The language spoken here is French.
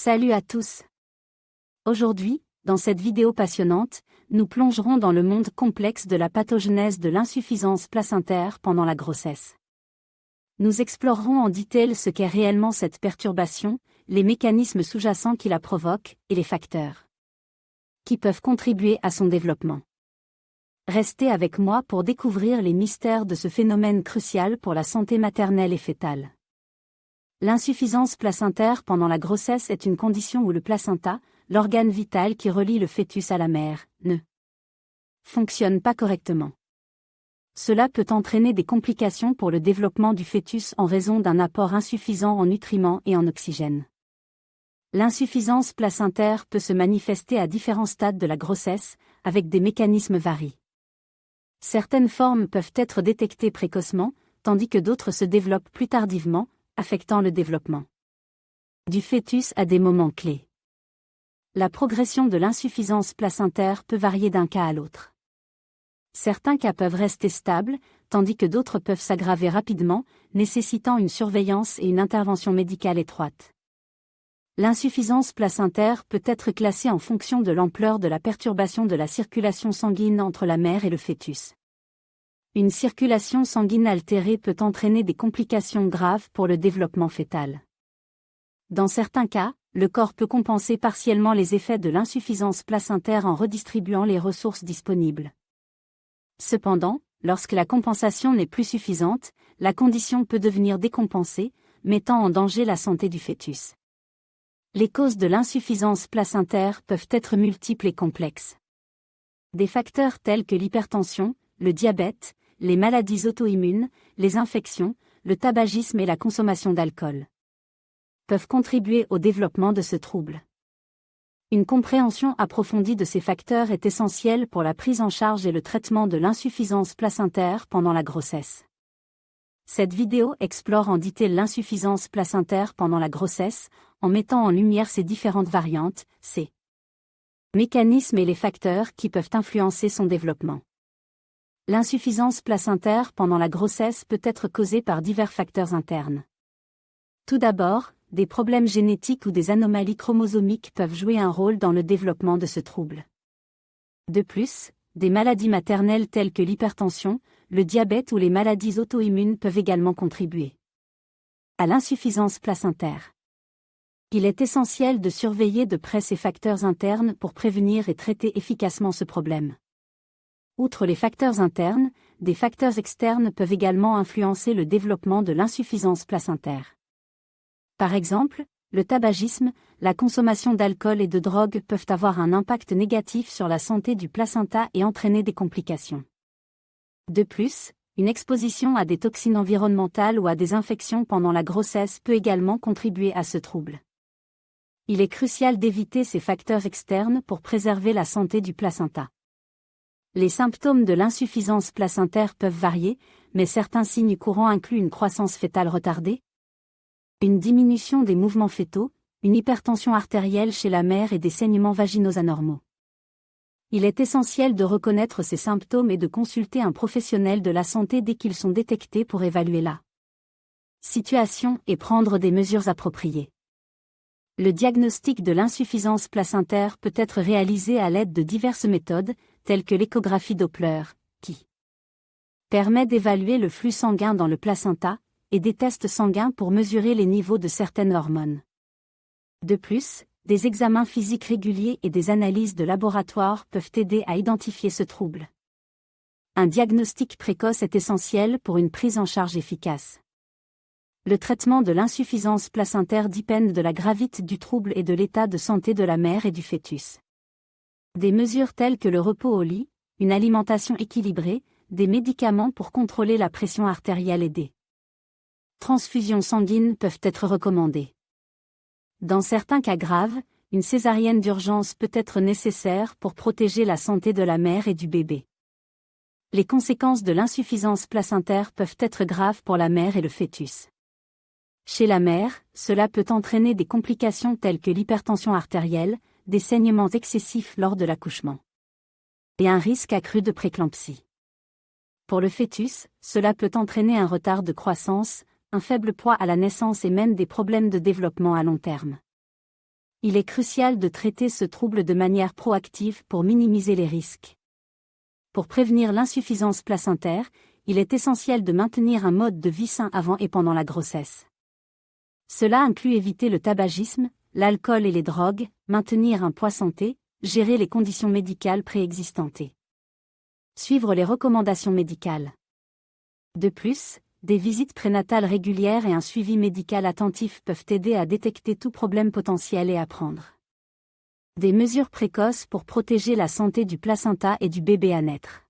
Salut à tous. Aujourd'hui, dans cette vidéo passionnante, nous plongerons dans le monde complexe de la pathogenèse de l'insuffisance placentaire pendant la grossesse. Nous explorerons en détail ce qu'est réellement cette perturbation, les mécanismes sous-jacents qui la provoquent et les facteurs qui peuvent contribuer à son développement. Restez avec moi pour découvrir les mystères de ce phénomène crucial pour la santé maternelle et fœtale. L'insuffisance placentaire pendant la grossesse est une condition où le placenta, l'organe vital qui relie le fœtus à la mère, ne fonctionne pas correctement. Cela peut entraîner des complications pour le développement du fœtus en raison d'un apport insuffisant en nutriments et en oxygène. L'insuffisance placentaire peut se manifester à différents stades de la grossesse, avec des mécanismes variés. Certaines formes peuvent être détectées précocement, tandis que d'autres se développent plus tardivement, affectant le développement du fœtus à des moments clés. La progression de l'insuffisance placentaire peut varier d'un cas à l'autre. Certains cas peuvent rester stables, tandis que d'autres peuvent s'aggraver rapidement, nécessitant une surveillance et une intervention médicale étroite. L'insuffisance placentaire peut être classée en fonction de l'ampleur de la perturbation de la circulation sanguine entre la mère et le fœtus. Une circulation sanguine altérée peut entraîner des complications graves pour le développement fœtal. Dans certains cas, le corps peut compenser partiellement les effets de l'insuffisance placentaire en redistribuant les ressources disponibles. Cependant, lorsque la compensation n'est plus suffisante, la condition peut devenir décompensée, mettant en danger la santé du fœtus. Les causes de l'insuffisance placentaire peuvent être multiples et complexes. Des facteurs tels que l'hypertension, le diabète, les maladies auto-immunes, les infections, le tabagisme et la consommation d'alcool peuvent contribuer au développement de ce trouble. Une compréhension approfondie de ces facteurs est essentielle pour la prise en charge et le traitement de l'insuffisance placentaire pendant la grossesse. Cette vidéo explore en détail l'insuffisance placentaire pendant la grossesse, en mettant en lumière ses différentes variantes, ses mécanismes et les facteurs qui peuvent influencer son développement. L'insuffisance placentaire pendant la grossesse peut être causée par divers facteurs internes. Tout d'abord, des problèmes génétiques ou des anomalies chromosomiques peuvent jouer un rôle dans le développement de ce trouble. De plus, des maladies maternelles telles que l'hypertension, le diabète ou les maladies auto-immunes peuvent également contribuer à l'insuffisance placentaire. Il est essentiel de surveiller de près ces facteurs internes pour prévenir et traiter efficacement ce problème. Outre les facteurs internes, des facteurs externes peuvent également influencer le développement de l'insuffisance placentaire. Par exemple, le tabagisme, la consommation d'alcool et de drogue peuvent avoir un impact négatif sur la santé du placenta et entraîner des complications. De plus, une exposition à des toxines environnementales ou à des infections pendant la grossesse peut également contribuer à ce trouble. Il est crucial d'éviter ces facteurs externes pour préserver la santé du placenta. Les symptômes de l'insuffisance placentaire peuvent varier, mais certains signes courants incluent une croissance fœtale retardée, une diminution des mouvements fœtaux, une hypertension artérielle chez la mère et des saignements vaginaux anormaux. Il est essentiel de reconnaître ces symptômes et de consulter un professionnel de la santé dès qu'ils sont détectés pour évaluer la situation et prendre des mesures appropriées. Le diagnostic de l'insuffisance placentaire peut être réalisé à l'aide de diverses méthodes, telles que l'échographie Doppler, qui permet d'évaluer le flux sanguin dans le placenta, et des tests sanguins pour mesurer les niveaux de certaines hormones. De plus, des examens physiques réguliers et des analyses de laboratoire peuvent aider à identifier ce trouble. Un diagnostic précoce est essentiel pour une prise en charge efficace. Le traitement de l'insuffisance placentaire dépend de la gravité du trouble et de l'état de santé de la mère et du fœtus. Des mesures telles que le repos au lit, une alimentation équilibrée, des médicaments pour contrôler la pression artérielle et des transfusions sanguines peuvent être recommandées. Dans certains cas graves, une césarienne d'urgence peut être nécessaire pour protéger la santé de la mère et du bébé. Les conséquences de l'insuffisance placentaire peuvent être graves pour la mère et le fœtus. Chez la mère, cela peut entraîner des complications telles que l'hypertension artérielle, des saignements excessifs lors de l'accouchement et un risque accru de préclampsie. Pour le fœtus, cela peut entraîner un retard de croissance, un faible poids à la naissance et même des problèmes de développement à long terme. Il est crucial de traiter ce trouble de manière proactive pour minimiser les risques. Pour prévenir l'insuffisance placentaire, il est essentiel de maintenir un mode de vie sain avant et pendant la grossesse. Cela inclut éviter le tabagisme, l'alcool et les drogues, maintenir un poids santé, gérer les conditions médicales préexistantes. Suivre les recommandations médicales. De plus, des visites prénatales régulières et un suivi médical attentif peuvent aider à détecter tout problème potentiel et à prendre des mesures précoces pour protéger la santé du placenta et du bébé à naître.